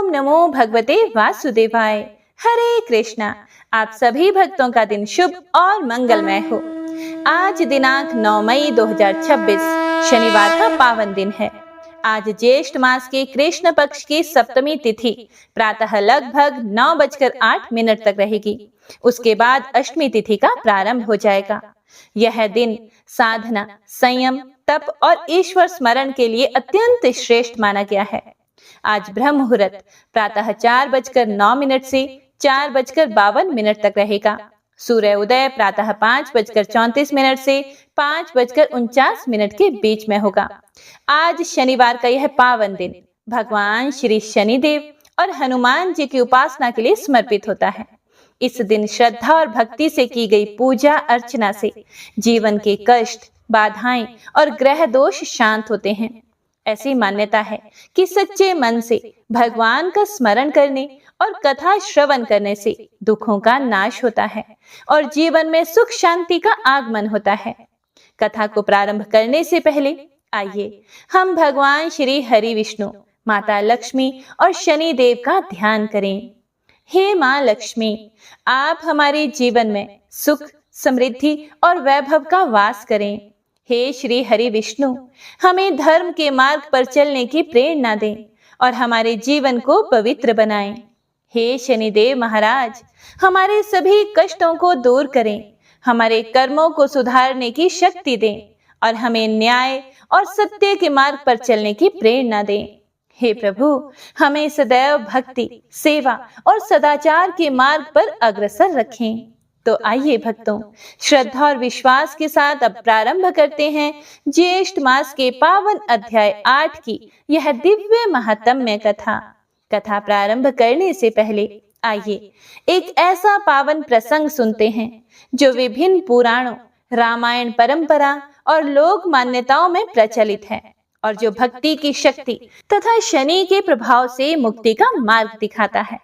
ओम नमो भगवते वासुदेवाय। हरे कृष्णा। आप सभी भक्तों का दिन शुभ और मंगलमय हो। आज दिनांक 9 मई 2026 शनिवार का पावन दिन है। आज ज्येष्ठ मास के कृष्ण पक्ष की सप्तमी तिथि प्रातः लगभग 9:08 तक रहेगी। उसके बाद अष्टमी तिथि का प्रारंभ हो जाएगा। यह दिन साधना, संयम, तप और ईश्वर स्मरण के लिए अत्यंत श्रेष्ठ माना गया है। आज ब्रह्म मुहूर्त प्रातः 4:09 से 4:52 तक रहेगा। सूर्य उदय प्रातः 5:34 से 5:49 के बीच में होगा। आज शनिवार का यह पावन दिन भगवान श्री शनिदेव और हनुमान जी की उपासना के लिए समर्पित होता है। इस दिन श्रद्धा और भक्ति से की गई पूजा अर्चना से जीवन के कष्ट, बाधाएं और ग्रह दोष शांत होते हैं। ऐसी मान्यता है कि सच्चे मन से भगवान का स्मरण करने और कथा श्रवण करने से दुखों का नाश होता है और जीवन में सुख शांति का आगमन होता है। कथा को प्रारंभ करने से पहले आइए हम भगवान श्री हरि विष्णु, माता लक्ष्मी और शनि देव का ध्यान करें। हे माँ लक्ष्मी, आप हमारे जीवन में सुख, समृद्धि और वैभव का वास करें। हे श्री हरि विष्णु, हमें धर्म के मार्ग पर चलने की प्रेरणा दें और हमारे जीवन को पवित्र बनाएं। हे शनिदेव महाराज, हमारे सभी कष्टों को दूर करें, हमारे कर्मों को सुधारने की शक्ति दें और हमें न्याय और सत्य के मार्ग पर चलने की प्रेरणा दें। हे प्रभु, हमें सदैव भक्ति, सेवा और सदाचार के मार्ग पर अग्रसर रखें। तो आइए भक्तों, श्रद्धा और विश्वास के साथ अब प्रारंभ करते हैं ज्येष्ठ मास के पावन अध्याय 8 की यह दिव्य महात्म्य कथा। कथा प्रारंभ करने से पहले आइए एक ऐसा पावन प्रसंग सुनते हैं जो विभिन्न पुराणों, रामायण परंपरा और लोक मान्यताओं में प्रचलित है और जो भक्ति की शक्ति तथा शनि के प्रभाव से मुक्ति का मार्ग दिखाता है।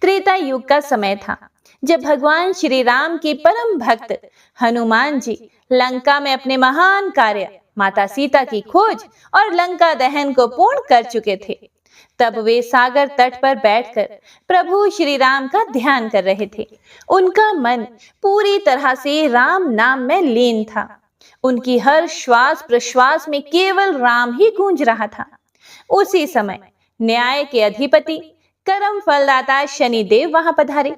त्रेता युग का समय था जब भगवान श्री राम के परम भक्त हनुमान जी लंका में अपने महान कार्य माता सीता की खोज और लंका दहन को पूर्ण कर चुके थे। तब वे सागर तट पर बैठकर प्रभु श्री राम का ध्यान कर रहे थे। उनका मन पूरी तरह से राम नाम में लीन था। उनकी हर श्वास प्रश्वास में केवल राम ही गूंज रहा था। उसी समय न्याय के अधिपति, कर्म फलदाता शनिदेव वहां पधारे।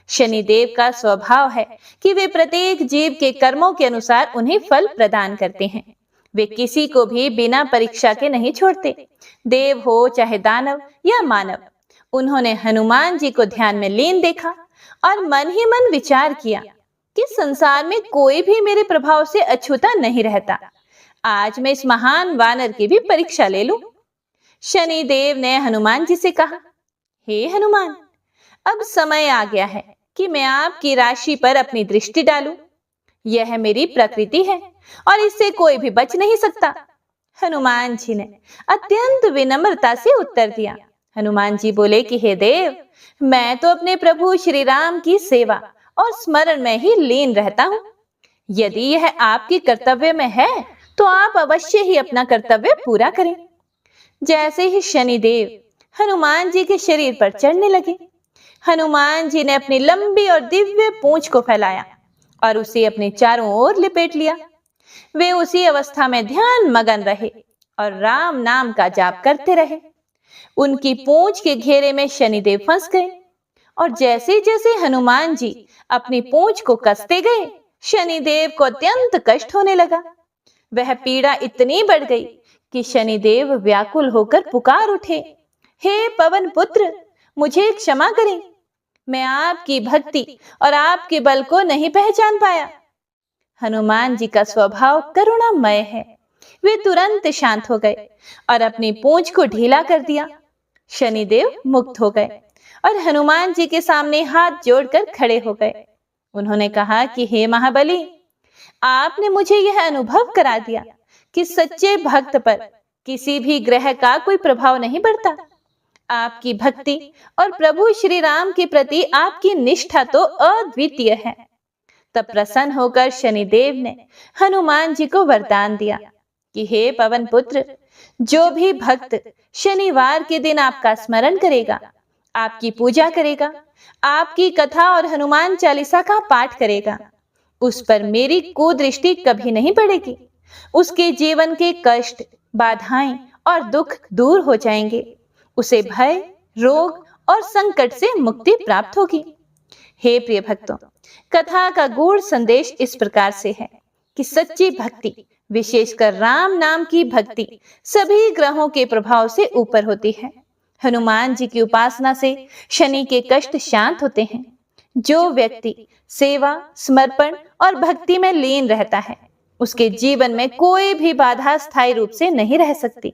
शनिदेव का स्वभाव है कि वे प्रत्येक जीव के कर्मों के अनुसार उन्हें फल प्रदान करते हैं। वे किसी को भी बिना परीक्षा के नहीं छोड़ते, देव हो चाहे दानव या मानव। उन्होंने हनुमान जी को ध्यान में लीन देखा और मन ही मन विचार किया कि संसार में कोई भी मेरे प्रभाव से अछूता नहीं रहता। आज मैं इस महान वानर की भी परीक्षा ले लूं। शनिदेव ने हनुमान जी से कहा, हे हनुमान, अब समय आ गया है कि मैं आपकी राशि पर अपनी दृष्टि डालूं। यह मेरी प्रकृति है और इससे कोई भी बच नहीं सकता। हनुमान जी ने अत्यंत विनम्रता से उत्तर दिया। हनुमान जी बोले कि हे देव, मैं तो अपने प्रभु श्री राम की सेवा और स्मरण में ही लीन रहता हूँ। यदि यह आपके कर्तव्य में है तो आप अवश्य ही अपना कर्तव्य पूरा करें। जैसे ही शनिदेव हनुमान जी के शरीर पर चढ़ने लगे, हनुमान जी ने अपनी लंबी और दिव्य पूंछ को फैलाया और उसे अपने चारों ओर लिपेट लिया। वे उसी अवस्था में ध्यान मगन रहे और राम नाम का जाप करते रहे। उनकी पूंछ के घेरे में शनिदेव फंस गए और जैसे जैसे हनुमान जी अपनी पूंछ को कसते गए, शनिदेव को अत्यंत कष्ट होने लगा। वह पीड़ा इतनी बढ़ गई कि शनिदेव व्याकुल होकर पुकार उठे, हे पवन पुत्र, मुझे क्षमा करें। मैं आपकी भक्ति और आपके बल को नहीं पहचान पाया। हनुमान जी का स्वभाव करुणामय है। वे तुरंत शांत हो गए और अपनी पूंछ को ढीला कर दिया। शनिदेव मुक्त हो गए और हनुमान जी के सामने हाथ जोड़कर खड़े हो गए। उन्होंने कहा कि हे महाबली, आपने मुझे यह अनुभव करा दिया कि सच्चे भक्त पर किसी भी ग्रह का कोई प्रभाव नहीं पड़ता। आपकी भक्ति और प्रभु श्री राम के प्रति आपकी निष्ठा तो अद्वितीय है। तब प्रसन्न होकर शनिदेव ने हनुमान जी को वरदान दिया कि हे पवन पुत्र, जो भी भक्त शनिवार के दिन आपका स्मरण करेगा, आपकी पूजा करेगा, आपकी कथा और हनुमान चालीसा का पाठ करेगा, उस पर मेरी कुदृष्टि कभी नहीं पड़ेगी। उसके जीवन के कष्ट, बाधाएं और दुख दूर हो जाएंगे। उसे भय, रोग और संकट से मुक्ति प्राप्त होगी। हे प्रिय भक्तों, कथा का गूढ़ संदेश इस प्रकार से है कि सच्ची भक्ति, विशेषकर राम नाम की भक्ति, सभी ग्रहों के प्रभाव से ऊपर होती है। हनुमान जी की उपासना से शनि के कष्ट शांत होते हैं। जो व्यक्ति सेवा, समर्पण और भक्ति में लीन रहता है, उसके जीवन में कोई भी बाधा स्थायी रूप से नहीं रह सकती।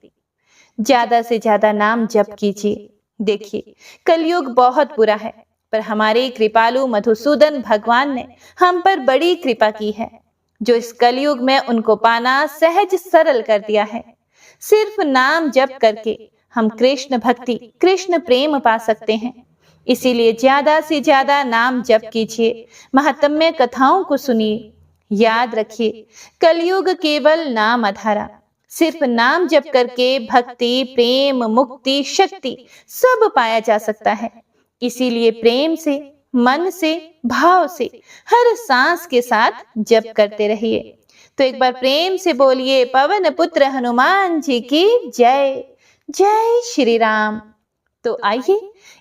ज्यादा से ज्यादा नाम जप कीजिए। देखिए, कलयुग बहुत बुरा है, पर हमारे कृपालु मधुसूदन भगवान ने हम पर बड़ी कृपा की है, जो इस कलयुग में उनको पाना सहज सरल कर दिया है। सिर्फ नाम जप करके हम कृष्ण भक्ति, कृष्ण प्रेम पा सकते हैं। इसीलिए ज्यादा से ज्यादा नाम जप कीजिए, महात्म्य कथाओं को सुनिए। याद रखिए, कलयुग केवल नाम आधारा। सिर्फ नाम जप करके भक्ति, प्रेम, मुक्ति, शक्ति सब पाया जा सकता है। इसीलिए प्रेम से, मन से, भाव से हर सांस के साथ जप करते रहिए। तो एक बार प्रेम से बोलिए, पवन पुत्र हनुमान जी की जय। जय श्री राम। तो आइए,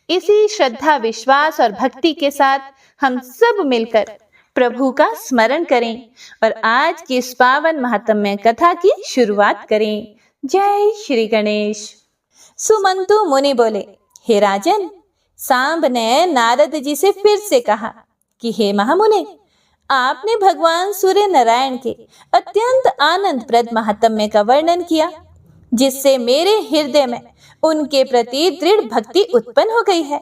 इसी श्रद्धा, विश्वास और भक्ति के साथ हम सब मिलकर प्रभु का स्मरण करें और आज की इस पावन महात्म्य कथा की शुरुआत करें। जय श्री गणेश। सुमंतु मुनि बोले, हे राजन, सांब ने नारद जी से फिर से कहा कि हे महामुने, आपने भगवान सूर्य नारायण के अत्यंत आनंदप्रद महात्म्य का वर्णन किया, जिससे मेरे हृदय में उनके प्रति दृढ़ भक्ति उत्पन्न हो गई है।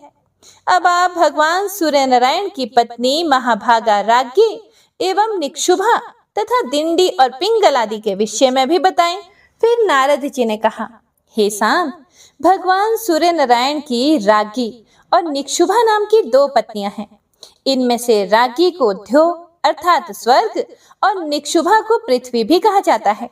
अब आप भगवान सूर्य नारायण की पत्नी महाभागा, राज्ञी एवं निक्षुभा तथा दिंडी और पिंगल आदि के विषय में भी बताएं। फिर नारद जी ने कहा, हे सांब, भगवान सूर्य नारायण की राज्ञी और निक्षुभा नाम की 2 पत्नियां हैं। इनमें से राज्ञी को ध्यो अर्थात स्वर्ग और निक्षुभा को पृथ्वी भी कहा जाता है।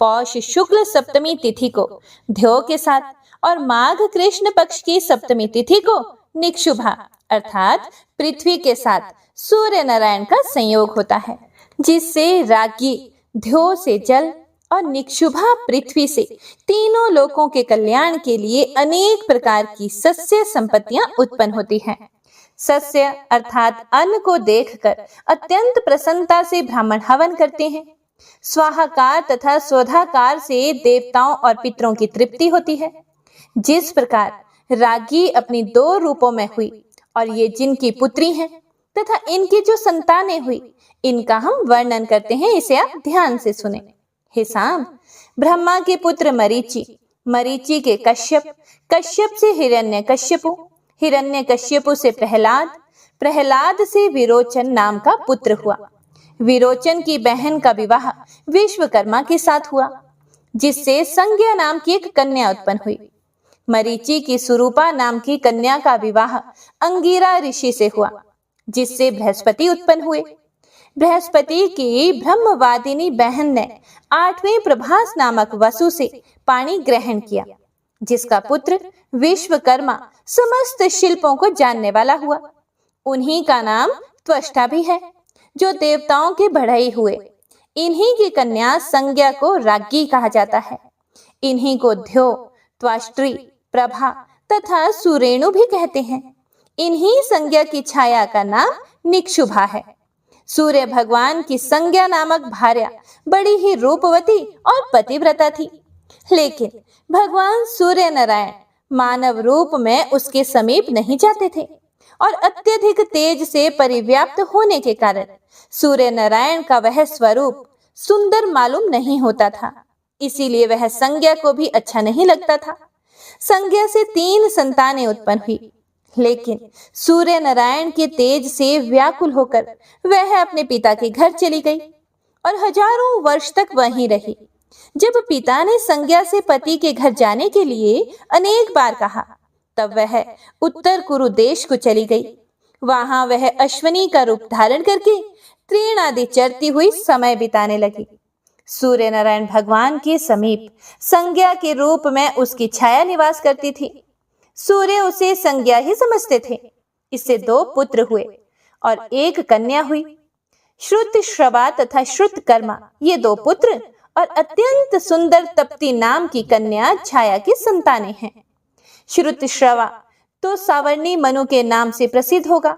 पौष शुक्ल सप्तमी तिथि को ध्यो के साथ और माघ कृष्ण पक्ष की सप्तमी तिथि को निक्षुभा अर्थात पृथ्वी के साथ सूर्य नारायण का संयोग होता है, जिससे राज्ञी ध्यो से जल और निक्षुभा पृथ्वी से तीनों लोकों के कल्याण के लिए अनेक प्रकार की सस्य संपत्तियां उत्पन्न होती हैं। सस्य अर्थात अन्न को देखकर अत्यंत प्रसन्नता से ब्राह्मण हवन करते हैं। स्वाहाकार तथा स्वधाकार से देवताओं और पितरों की तृप्ति होती है। जिस प्रकार राज्ञी अपनी 2 रूपों में हुई और ये जिनकी पुत्री हैं तथा इनकी जो संतानें हुई, इनका हम वर्णन करते हैं, इसे आप ध्यान से सुने। हे सांब, ब्रह्मा के पुत्र मरीचि, मरीचि के कश्यप, कश्यप से हिरण्यकश्यपु, हिरण्यकश्यपु से प्रहलाद, प्रहलाद से विरोचन नाम का पुत्र हुआ। विरोचन की बहन का विवाह विश्वकर्मा के साथ हुआ, जिससे संज्ञा नाम की एक कन्या उत्पन्न हुई। मरीचि की सुरूपा नाम की कन्या का विवाह अंगिरा ऋषि से हुआ, जिससे बृहस्पति उत्पन्न हुए। बृहस्पति की ब्रह्मवादिनी बहन ने 8वें प्रभास नामक वसु से पाणी ग्रहण किया, जिसका पुत्र विश्वकर्मा समस्त शिल्पों को जानने वाला हुआ। उन्हीं का नाम त्वष्टा भी है, जो देवताओं के बढ़ई हुए। इन्हीं की कन्या संज्ञा को राज्ञी कहा जाता है। इन्हीं को ध्यो, त्वाष्ट्री, प्रभा तथा सुरेणु भी कहते हैं। इन्हीं संज्ञा की छाया का नाम निक्षुभा है। सूर्य भगवान की संज्ञा नामक भार्या बड़ी ही रूपवती और पतिव्रता थी, लेकिन भगवान सूर्य नारायण मानव रूप में उसके समीप नहीं जाते थे और अत्यधिक तेज से परिव्याप्त होने के कारण सूर्य नारायण का वह स्वरूप सुंदर मालूम नहीं होता था। इसीलिए वह संज्ञा को भी अच्छा नहीं लगता था। संज्ञा से 3 संतानें उत्पन्न हुई, लेकिन सूर्य नारायण के तेज से व्याकुल होकर वह अपने पिता के घर चली गई और हजारों वर्ष तक वहीं रही। जब पिता ने संज्ञा से पति के घर जाने के लिए अनेक बार कहा, तब वह उत्तर कुरु देश को चली गई। वहां वह अश्वनी का रूप धारण करके तृण आदि चरती हुई समय बिताने लगी। सूर्य नारायण भगवान के समीप संज्ञा के रूप में उसकी छाया निवास करती थी। सूर्य उसे संज्ञा ही समझते थे। इससे 2 पुत्र हुए और 1 कन्या हुई। श्रुत श्रवा तथा श्रुत कर्मा ये 2 पुत्र और अत्यंत सुंदर तप्ती नाम की कन्या छाया की संतानें हैं। श्रुत श्रवा तो सावर्णी मनु के नाम से प्रसिद्ध होगा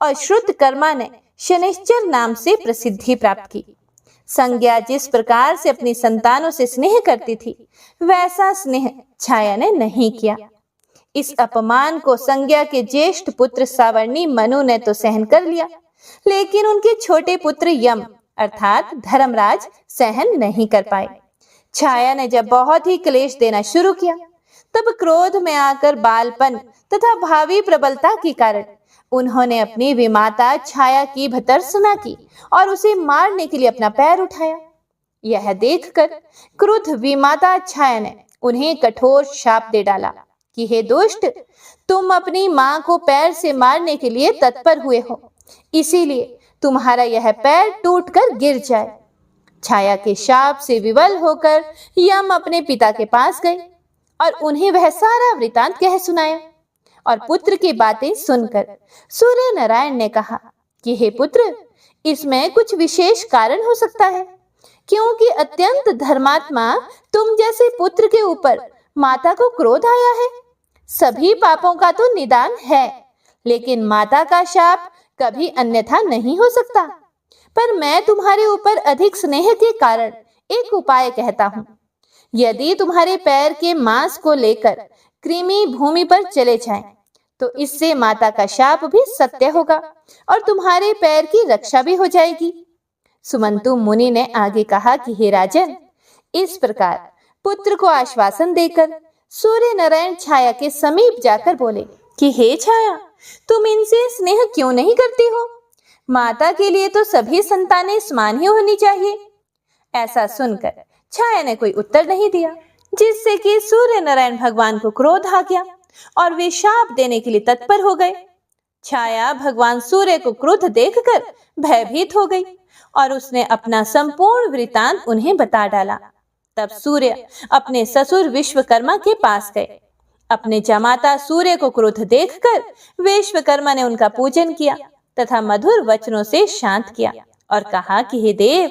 और श्रुत कर्मा ने शनिश्चर नाम से प्रसिद्धि प्राप्त की। संज्ञा जिस प्रकार से अपनी संतानों से स्नेह करती थी, वैसा स्नेह छाया ने नहीं किया। इस अपमान को संज्ञा के ज्येष्ठ पुत्र सावर्णी मनु ने तो सहन कर लिया, लेकिन उनके छोटे पुत्र यम अर्थात धर्मराज सहन नहीं कर पाए। छाया ने जब बहुत ही क्लेश देना शुरू किया, तब क्रोध में आकर बालपन तथा भावी प्रबलता के कारण उन्होंने अपनी विमाता छाया की भर्त्सना की और उसे मारने के लिए अपना पैर उठाया। यह देखकर क्रुद्ध विमाता छाया ने उन्हें कठोर शाप दे डाला कि हे दुष्ट, तुम अपनी मां को पैर से मारने के लिए तत्पर हुए हो, इसीलिए तुम्हारा यह पैर टूटकर गिर जाए। छाया के शाप से विवल होकर यम अपने पिता के पास गए और उन्हें वह सारा वृतांत कह सुनाया। और पुत्र की बातें सुनकर सूर्य नारायण ने कहा कि हे पुत्र, इसमें कुछ विशेष कारण हो सकता है, क्योंकि अत्यंत धर्मात्मा तुम जैसे पुत्र के ऊपर माता को क्रोध आया है। सभी पापों का तो निदान है, लेकिन माता का शाप कभी अन्यथा नहीं हो सकता। पर मैं तुम्हारे ऊपर अधिक स्नेह के कारण एक उपाय कहता हूँ। यदि तुम्हारे पैर के मांस को लेकर कृमि भूमि पर चले जाएं, तो इससे माता का शाप भी सत्य होगा और तुम्हारे पैर की रक्षा भी हो जाएगी। सुमंतु मुनि ने आगे कहा कि हे राजन, इस प्रकार पुत्र को आश्वासन देकर सूर्य नारायण छाया के समीप जाकर बोले कि हे छाया, तुम इनसे स्नेह क्यों नहीं करती हो? माता के लिए तो सभी संतानें समान ही होनी चाहिए। ऐसा सुनकर छाया ने कोई उत्तर नहीं दिया, जिससे कि सूर्य नारायण भगवान को क्रोध आ गया और वे शाप देने के लिए तत्पर हो गए। छाया भगवान सूर्य को क्रुद्ध देखकर भयभीत हो गई और उसने अपना संपूर्ण वृतांत उन्हें बता डाला। तब सूर्य अपने ससुर विश्वकर्मा के पास गए। अपने जमाता सूर्य को क्रुद्ध देखकर विश्वकर्मा ने उनका पूजन किया तथा मधुर वचनों से शांत किया और कहा कि हे देव,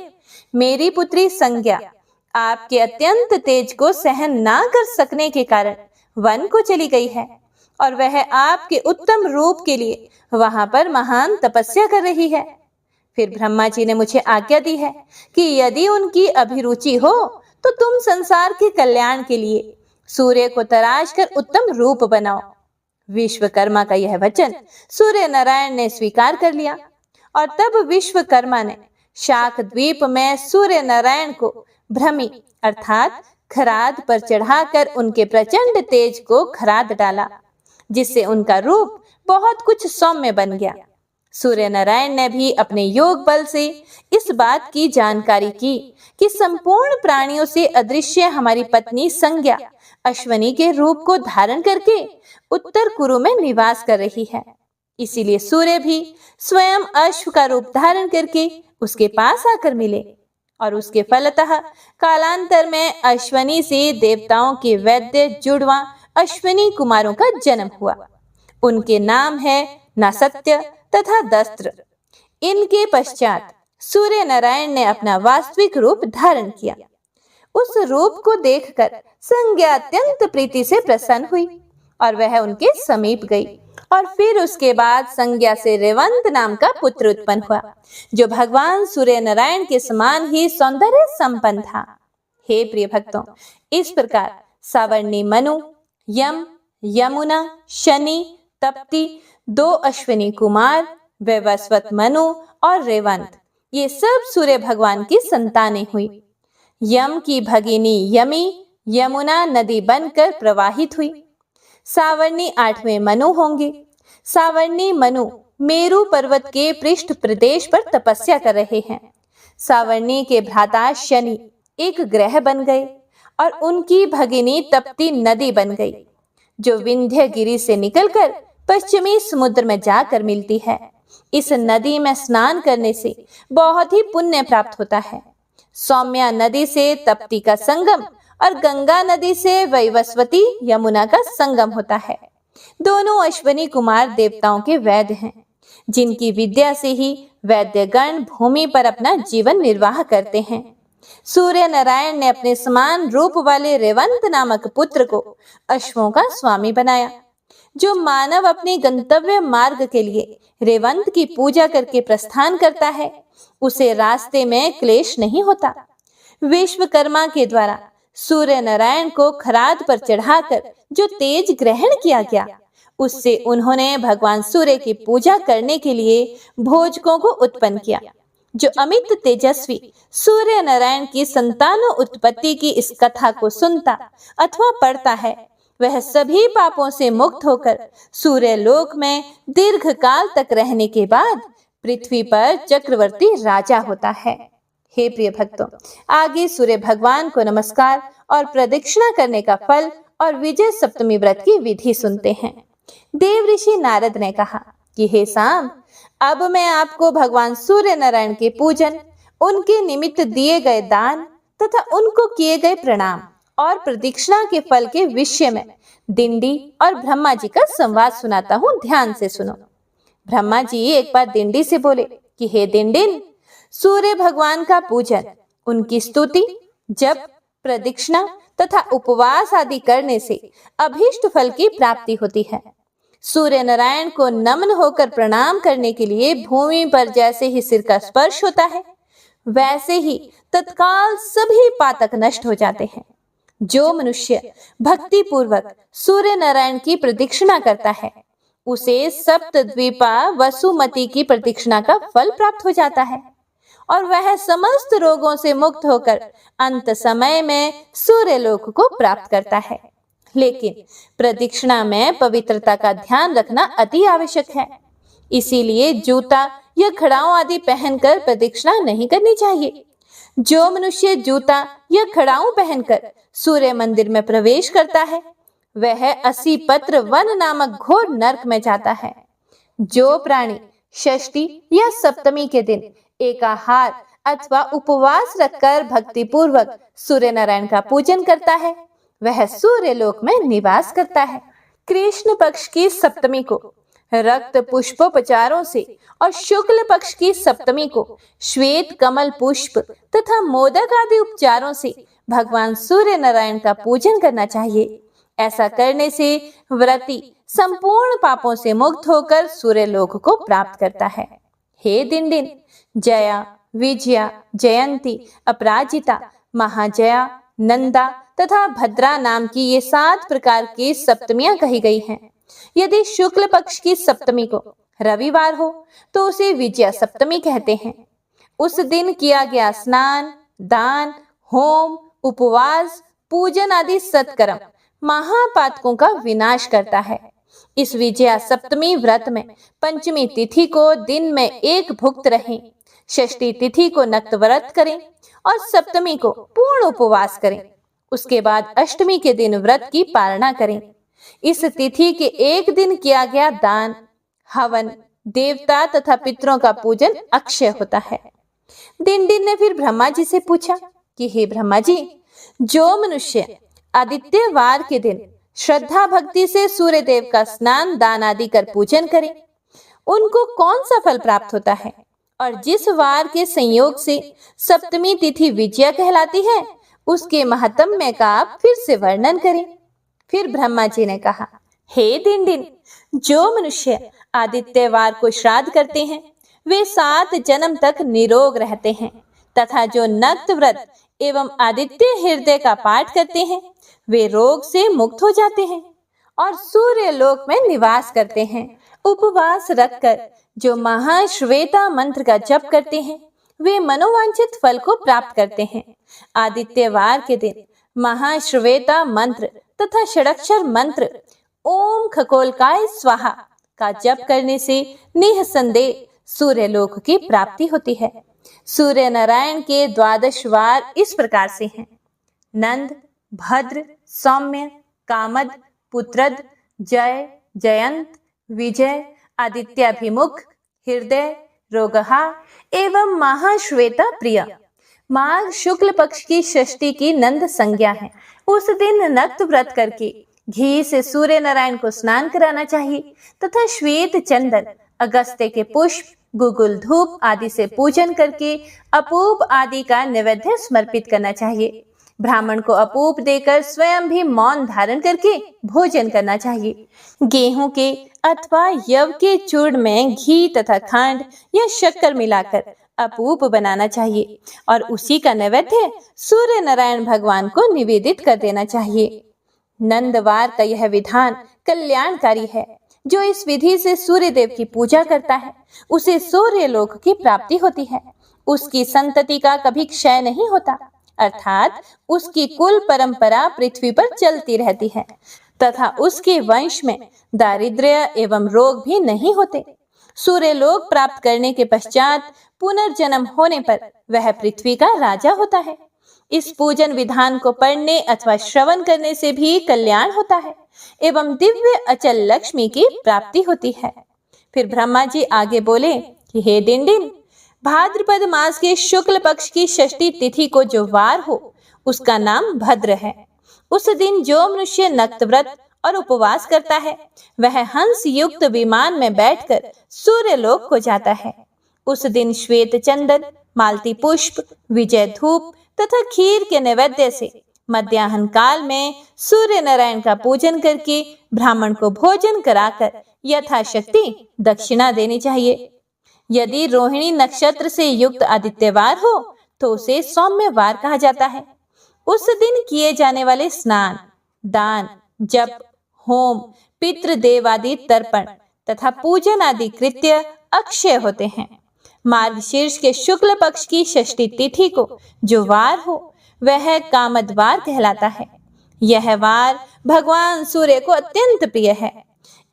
मेरी पुत्री संज्ञा आपके अत्यंत तेज को सहन ना कर सकने के कारण वन को चली गई है और वह आपके उत्तम रूप के लिए वहां पर महान तपस्या कर रही है। फिर ब्रह्मा जी ने मुझे आज्ञा दी है कि यदि उनकी अभिरुचि हो तो तुम संसार के कल्याण के लिए सूर्य को तराश कर उत्तम रूप बनाओ। विश्वकर्मा का यह वचन सूर्य नारायण ने स्वीकार कर लिया और तब विश्वकर्मा ने शाक द्वीप में सूर्य नारायण को भ्रमी अर्थात खराद पर चढ़ाकर उनके प्रचंड तेज को खराद डाला, जिससे उनका रूप बहुत कुछ सौम्य बन गया। सूर्य नारायण ने भी अपने योग बल से इस बात की जानकारी की कि संपूर्ण प्राणियों से अदृश्य हमारी पत्नी संज्ञा अश्वनी के रूप को धारण करके उत्तर कुरु में निवास कर रही है। इसीलिए सूर्य भी स्वयं अश्व का रूप धारण करके उसके पास आकर मिले और उसके फलतः कालांतर में अश्वनी से देवताओं के वैद्य जुड़वा अश्वनी कुमारों का जन्म हुआ। उनके नाम है नासत्य तथा दस्त्र। इनके पश्चात सूर्य नारायण ने अपना वास्तविक रूप धारण किया। उस रूप को देखकर संज्ञा अत्यंत प्रीति से प्रसन्न हुई और वह उनके समीप गई और फिर उसके बाद संज्ञा से रेवंत नाम का पुत्र उत्पन्न हुआ, जो भगवान सूर्य नारायण के समान ही सौंदर्य संपन्न था। हे प्रिय भक्तों, इस प्रकार सावर्णी मनु, यम, यमुना, शनि, तप्ती, 2 अश्विनी कुमार, वैवस्वत मनु और रेवंत, ये सब सूर्य भगवान की संतानें हुई। यम की भगिनी यमी यमुना नदी बनकर प्रवाहित हुई। सावर्णी 8वें मनु होंगे। सावर्णी मनु मेरु पर्वत के पृष्ठ प्रदेश पर तपस्या कर रहे हैं। सावर्णी के भ्राता शनि एक ग्रह बन गए और उनकी भगिनी तप्ती नदी बन गई, जो विंध्य गिरी से निकलकर पश्चिमी समुद्र में जाकर मिलती है। इस नदी में स्नान करने से बहुत ही पुण्य प्राप्त होता है। सौम्या नदी से तप्ती का संगम और गंगा नदी से वैवस्वती यमुना का संगम होता है। दोनों अश्विनी कुमार देवताओं के वैद्य हैं, जिनकी विद्या से ही वैद्यगण भूमि पर अपना जीवन निर्वाह करते हैं। सूर्य नारायण ने अपने समान रूप वाले रेवंत नामक पुत्र को अश्वों का स्वामी बनाया। जो मानव अपने गंतव्य मार्ग के लिए रेवंत की पूजा करके प्रस्थान करता है, उसे रास्ते में क्लेश नहीं होता। विश्वकर्मा के द्वारा सूर्य नारायण को खराद पर चढ़ाकर जो तेज ग्रहण किया गया, उससे उन्होंने भगवान सूर्य की पूजा करने के लिए भोजकों को उत्पन्न किया। जो अमित तेजस्वी सूर्य नारायण की संतानों उत्पत्ति की इस कथा को सुनता अथवा पढ़ता है, वह सभी पापों से मुक्त होकर सूर्य लोक में दीर्घ काल तक रहने के बाद पृथ्वी पर चक्रवर्ती राजा होता है। हे प्रिय भक्तों, आगे सूर्य भगवान को नमस्कार और प्रदक्षिणा करने का फल और विजय सप्तमी व्रत की विधि सुनते हैं। देव ऋषि नारद ने कहा कि हे सांब, अब मैं आपको भगवान सूर्य नारायण के पूजन, उनके निमित्त दिए गए दान तथा उनको किए गए प्रणाम और प्रदक्षिणा के फल के विषय में दिंडी और ब्रह्मा जी का संवाद सुनाता हूँ, ध्यान से सुनो। ब्रह्मा जी एक बार दिंडी से बोले कि हे दिंडिन, सूर्य भगवान का पूजन, उनकी स्तुति, जप, प्रदक्षिणा तथा उपवास आदि करने से अभीष्ट फल की प्राप्ति होती है। सूर्य नारायण को नमन होकर प्रणाम करने के लिए भूमि पर जैसे ही सिर का स्पर्श होता है, वैसे ही तत्काल सभी पातक नष्ट हो जाते हैं। जो मनुष्य भक्ति पूर्वक सूर्य नारायण की प्रदक्षिणा करता है, उसे सप्तद्वीपा वसुमती की प्रदक्षिणा का फल प्राप्त हो जाता है और वह समस्त रोगों से मुक्त होकर अंत समय में सूर्य लोक को प्राप्त करता है। लेकिन प्रदक्षिणा में पवित्रता का ध्यान रखना अति आवश्यक है। इसीलिए जूता या खड़ाऊ आदि पहनकर प्रदक्षिणा नहीं करनी चाहिए। जो मनुष्य जूता या खड़ाऊ पहनकर सूर्य मंदिर में प्रवेश करता है, वह 80 पत्र वन नामक घोर नरक में जाता है। जो प्राणी षष्ठी या सप्तमी के दिन एकाहार अथवा उपवास रखकर भक्ति पूर्वक सूर्य नारायण का पूजन करता है, वह सूर्य लोक में निवास करता है। कृष्ण पक्ष की सप्तमी को रक्त पुष्पोपचारों से और शुक्ल पक्ष की सप्तमी को श्वेत कमल पुष्प तथा मोदक आदि उपचारों से भगवान सूर्य नारायण का पूजन करना चाहिए। ऐसा करने से व्रती संपूर्ण पापों से मुक्त होकर सूर्य लोक को प्राप्त करता है। हे दिनदिन, जया, विजया, जयंती, अपराजिता, महाजया, नंदा तथा भद्रा नाम की ये 7 प्रकार की सप्तमियां कही गई हैं। यदि शुक्ल पक्ष की सप्तमी को रविवार हो तो उसे विजया सप्तमी कहते हैं। उस दिन किया गया स्नान, दान, होम, उपवास, पूजन आदि सत्कर्म महापातकों का विनाश करता है। इस विजया सप्तमी व्रत में पंचमी तिथि को दिन में एक भुक्त रहें, षष्ठी तिथि को नक्त व्रत करें और सप्तमी को पूर्ण उपवास करें। उसके बाद अष्टमी के दिन व्रत की पालना करें। इस तिथि के एक दिन किया गया दान, हवन, देवता तथा पितरों का पूजन अक्षय होता है। दिनदिन ने फिर ब्रह्मा जी से पूछा कि हे ब्रह्मा जी, जो मनुष्य आदित्यवार के दिन श्रद्धा भक्ति से सूर्य देव का स्नान, दान आदि कर पूजन करें, उनको कौन सा फल प्राप्त होता है? और जिस वार के संयोग से सप्तमी तिथि विजया कहलाती है, उसके महात्म्य का आप फिर से वर्णन करें। फिर ब्रह्मा जी ने कहा, हे दिनदिन, जो मनुष्य आदित्यवार को श्राद्ध करते हैं, वे 7 जन्म तक निरोग रहते हैं तथा जो नक्त व्रत एवं आदित्य हृदय का पाठ करते हैं, वे रोग से मुक्त हो जाते हैं और सूर्य लोक में निवास करते हैं। उपवास रखकर जो महाश्वेता मंत्र का जप करते हैं, वे मनोवांछित फल को प्राप्त करते हैं। आदित्यवार के दिन महाश्वेता मंत्र तथा षडाक्षर मंत्र ओम खगोलकाय स्वाहा का जप करने से निःसंदेह सूर्य लोक की प्राप्ति होती है। सूर्य नारायण के 12 वार इस प्रकार से हैं: नंद, भद्र, सौम्य, कामद, पुत्रद, जय, जयंत, विजय, आदित्याभिमुख, हृदय, रोगहा एवं महाश्वेता प्रिय। माघ शुक्ल पक्ष की षष्ठी की नंद संज्ञा है। उस दिन नक्त व्रत करके घी से सूर्य नारायण को स्नान कराना चाहिए तथा श्वेत चंदन, अगस्त्य के पुष्प, गुगुल धूप आदि से पूजन करके अपूप आदि का नैवेद्य समर्पित करना चाहिए। ब्राह्मण को अपूप देकर स्वयं भी मौन धारण करके भोजन करना चाहिए। गेहूं के अथवा यव के चूर्ण में घी तथा खांड या शक्कर मिलाकर अपूप बनाना चाहिए और उसी का नैवेद्य सूर्य नारायण भगवान को निवेदित कर देना चाहिए। नंदवार का यह विधान कल्याणकारी है। जो इस विधि से सूर्य देव की पूजा करता है उसे सूर्य लोक की प्राप्ति होती है। उसकी संतति का कभी क्षय नहीं होता, अर्थात उसकी कुल परंपरा पृथ्वी पर चलती रहती है तथा उसके वंश में दारिद्र्य एवं रोग भी नहीं होते। सूर्य लोक प्राप्त करने के पश्चात पुनर्जन्म होने पर वह पृथ्वी का राजा होता है। इस पूजन विधान को पढ़ने अथवा श्रवण करने से भी कल्याण होता है एवं दिव्य अचल लक्ष्मी की प्राप्ति होती है। फिर ब्रह्मा जी आगे बोले कि हे डिंडिन, भाद्रपद मास के शुक्ल पक्ष की षष्ठी तिथि को जो वार हो उसका नाम भद्र है। उस दिन जो मनुष्य नक्त व्रत और उपवास करता है वह हंस युक्त विमान में बैठकर सूर्य लोक को जाता है। उस दिन श्वेत चंदन, मालती पुष्प, विजय धूप तथा खीर के नैवेद्य से मध्याह्न काल में सूर्य नारायण का पूजन करके ब्राह्मण को भोजन कराकर यथाशक्ति दक्षिणा देनी चाहिए। यदि रोहिणी नक्षत्र से युक्त आदित्यवार हो तो उसे सौम्यवार कहा जाता है। उस दिन किए जाने वाले स्नान, दान, जप, होम, पितृ देवादि तर्पण तथा पूजन आदि कृत्य अक्षय होते हैं। मार्गशीर्ष के शुक्ल पक्ष की षष्ठी तिथि को जो वार हो वह कामदवार कहलाता है। यह वार भगवान सूर्य को अत्यंत प्रिय है।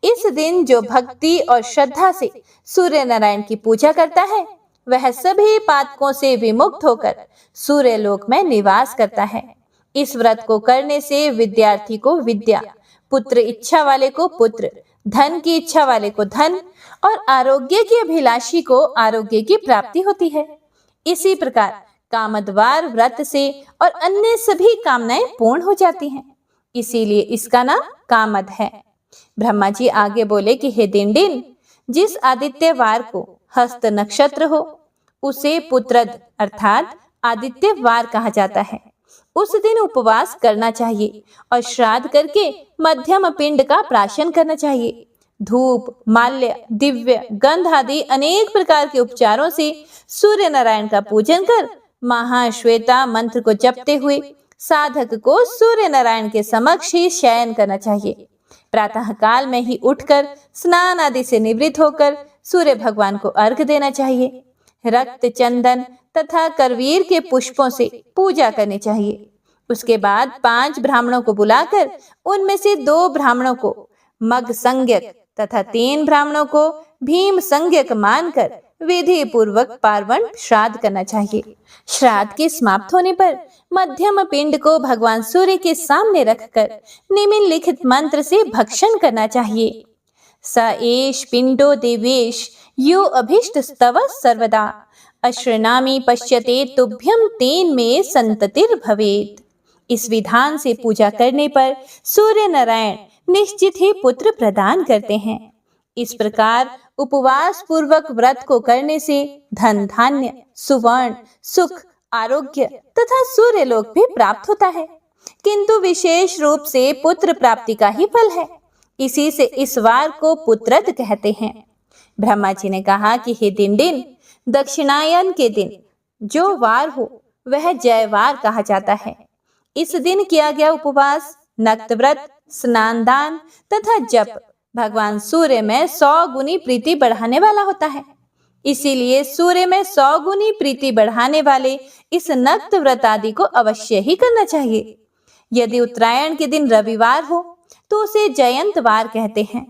इस दिन जो भक्ति और श्रद्धा से सूर्य नारायण की पूजा करता है वह सभी पातकों से विमुक्त होकर सूर्य लोक में निवास करता है। इस व्रत को करने से विद्यार्थी को विद्या, पुत्र इच्छा वाले को पुत्र, धन की इच्छा वाले को धन और आरोग्य की अभिलाषी को आरोग्य की प्राप्ति होती है। इसी प्रकार कामदवार व्रत से और अन्य सभी कामनाएं पूर्ण हो जाती हैं। इसीलिए इसका नाम कामद है। ब्रह्मा जी आगे बोले कि हे डिंडिन, जिस आदित्यवार को हस्त नक्षत्र हो उसे पुत्रद अर्थात आदित्यवार कहा जाता है। उस दिन उपवास करना चाहिए और श्राद्ध करके मध्यम पिंड का प्राशन करना चाहिए। धूप, माल्य, दिव्य, गंध आदि अनेक प्रकार के उपचारों से सूर्य नारायण का पूजन कर महाश्वेता मंत्र को जपते हुए साधक को सूर्य नारायण के समक्ष ही शयन करना चाहिए। प्रातः काल में ही उठकर स्नान आदि से निवृत्त होकर सूर्य भगवान को अर्घ देना चाहिए। रक्त, चंदन तथा करवीर के पुष्पों से पूजा करनी चाहिए। उसके बाद 5 ब्राह्मणों को बुलाकर उनमें से 2 ब्राह्मणों को मग संज्ञक तथा 3 ब्राह्मणों को भीम संज्ञक मानकर विधि पूर्वक पार्वण श्राद्ध करना चाहिए। श्राद्ध के समाप्त होने पर मध्यम पिंड को भगवान सूर्य के सामने रखकर निम्नलिखित मंत्र से भक्षण करना चाहिए। स एष पिंडो देवेश यो अभिष्ट स्तव सर्वदा अश्रनामी पश्यते तुभ्यम तेन में संततिर भवेत। इस विधान से पूजा करने पर सूर्य नारायण निश्चित ही पुत्र प्रदान करते हैं। इस प्रकार उपवास पूर्वक व्रत को करने से धन, धान्य, सुवर्ण, सुख, आरोग्य तथा सूर्य लोक भी प्राप्त होता है, किंतु विशेष रूप से पुत्र प्राप्ति का ही फल है। इसी से इस वार को पुत्रद कहते हैं। ब्रह्मा जी ने कहा कि हे डिंडिन, दक्षिणायन के दिन जो वार हो वह जयवार कहा जाता है। इस दिन किया गया उपवास, नक्त व्रत, स्नान, दान तथा जप भगवान सूर्य में 100 गुनी प्रीति बढ़ाने वाला होता है। इसीलिए सूर्य में 100 गुनी प्रीति बढ़ाने वाले इस नक्त व्रत आदि को अवश्य ही करना चाहिए। यदि उत्तरायण के दिन रविवार हो तो उसे जयंतवार कहते हैं।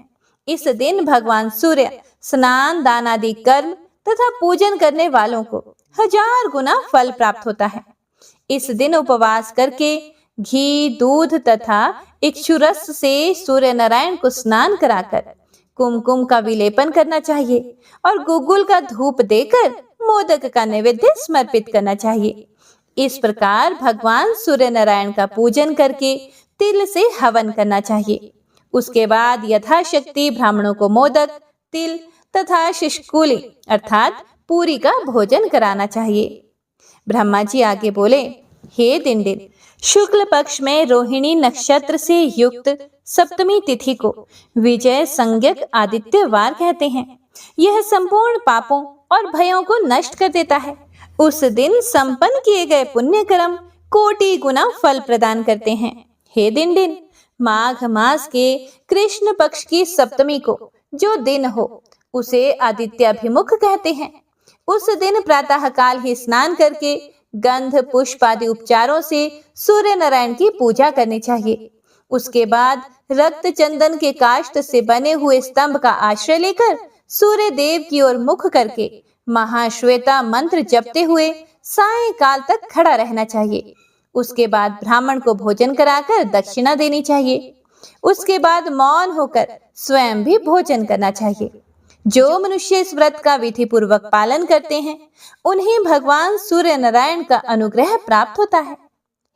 इस दिन भगवान सूर्य स्नान, दान आदि कर्म तथा पूजन करने वालों को 1000 गुना फल प्राप्त होता है। इस दिन उपवास करके घी, दूध तथा इक्षुरस से सूर्य नारायण को स्नान कराकर कुमकुम का विलेपन करना चाहिए और गुगुल का धूप देकर मोदक का नैवेद्य समर्पित करना चाहिए। इस प्रकार भगवान सूर्य नारायण का पूजन करके तिल से हवन करना चाहिए। उसके बाद यथाशक्ति ब्राह्मणों को मोदक, तिल तथा शिशकुली अर्थात पूरी का भोजन कराना चाहिए। ब्रह्मा जी आगे बोले, हे दिनदिन, शुक्ल पक्ष में रोहिणी नक्षत्र से युक्त सप्तमी तिथि को विजय संज्ञक आदित्यवार कहते हैं। यह संपूर्ण पापों और भयों को नष्ट कर देता है। उस दिन संपन्न किए गए पुण्य कर्म कोटि गुना फल प्रदान करते हैं। हे दिनदिन, माघ मास के कृष्ण पक्ष की सप्तमी को जो दिन हो उसे आदित्याभिमुख कहते हैं। उस दिन प्रातः काल ही स्नान करके गंध पुष्प आदि उपचारों से सूर्य नारायण की पूजा करनी चाहिए। उसके बाद रक्त चंदन के काष्ठ से बने हुए स्तंभ का आश्रय लेकर सूर्य देव की ओर मुख करके महाश्वेता मंत्र जपते हुए सायंकाल तक खड़ा रहना चाहिए। उसके बाद ब्राह्मण को भोजन कराकर दक्षिणा देनी चाहिए। उसके बाद मौन होकर स्वयं भी भोजन करना चाहिए। जो मनुष्य इस व्रत का विधि पूर्वक पालन करते हैं उन्हें भगवान सूर्य नारायण का अनुग्रह प्राप्त होता है।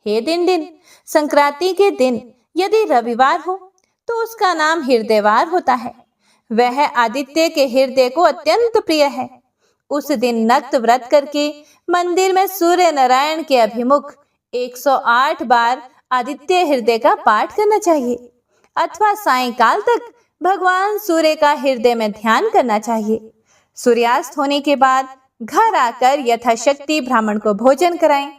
हे दिनदिन, संक्रांति के दिन यदि रविवार हो तो उसका नाम हृदयवार होता है। वह आदित्य के हृदय को अत्यंत प्रिय है। उस दिन नक्त व्रत करके मंदिर में सूर्य नारायण के अभिमुख 108 बार आदित्य हृदय का पाठ करना चाहिए अथवा सायंकाल तक भगवान सूर्य का हृदय में ध्यान करना चाहिए। सूर्यास्त होने के बाद घर आकर यथाशक्ति ब्राह्मण को भोजन कराएं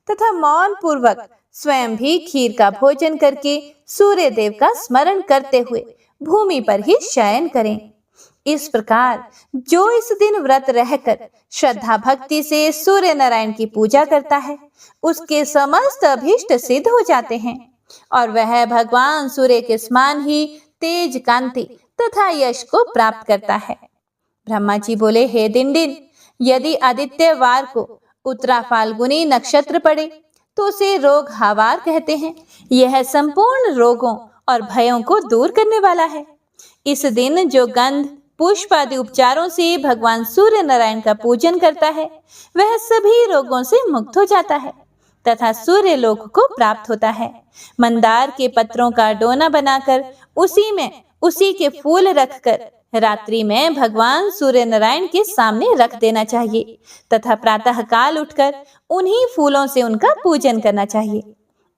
तथा मौन पूर्वक स्वयं भी खीर का भोजन करके सूर्य देव का स्मरण करते हुए भूमि पर ही शयन करें। इस प्रकार जो इस दिन व्रत रहकर श्रद्धा भक्ति से सूर्य नारायण की पूजा करता है उसके समस्त अभीष्ट सिद्ध हो जाते हैं और वह भगवान सूर्य के समान ही तेज कांति तथा यश को प्राप्त करता है। ब्रह्मा जी बोले, हे दिनदिन, यदि आदित्यवार को उत्तरा फाल्गुनी नक्षत्र पड़े तो उसे रोग हावार कहते हैं। यह संपूर्ण रोगों और भयों को दूर करने वाला है। इस दिन जो गंध पुष्प आदि उपचारों से भगवान सूर्य नारायण का पूजन करता है वह सभी रोगों से मुक्त हो जाता है तथा सूर्य लोक को प्राप्त होता है। मंदार के पत्रों का डोना बनाकर उसी में उसी के फूल रखकर रात्रि में भगवान सूर्य नारायण के सामने रख देना चाहिए तथा प्रातः काल उठकर उन्हीं फूलों से उनका पूजन करना चाहिए।